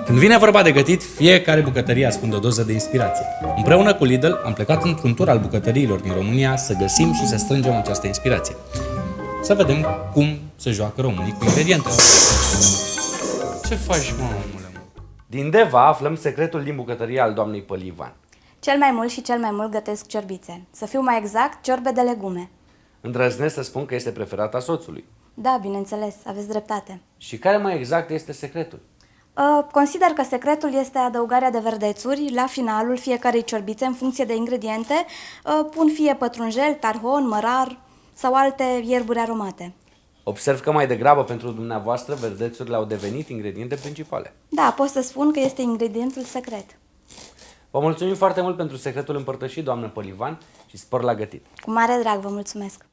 Când vine vorba de gătit, fiecare bucătărie ascunde o doză de inspirație. Împreună cu Lidl am plecat într-un tur al bucătăriilor din România să găsim și să strângem această inspirație. Să vedem cum se joacă românii cu ingredientele. Ce faci, mă, omule? Din Deva aflăm secretul din bucătăria al doamnei Pălivan. Cel mai mult și cel mai mult gătesc ciorbițe. Să fiu mai exact, ciorbe de legume. Îndrăznesc să spun că este preferata soțului. Da, bineînțeles, aveți dreptate. Și care mai exact este secretul? Consider că secretul este adăugarea de verdețuri la finalul fiecarei ciorbițe în funcție de ingrediente. Pun fie pătrunjel, tarhon, mărar sau alte ierburi aromate. Observ că mai degrabă pentru dumneavoastră verdețurile au devenit ingrediente principale. Da, pot să spun că este ingredientul secret. Vă mulțumim foarte mult pentru secretul împărtășit, doamnă Pălivan, și spor la gătit. Cu mare drag, vă mulțumesc!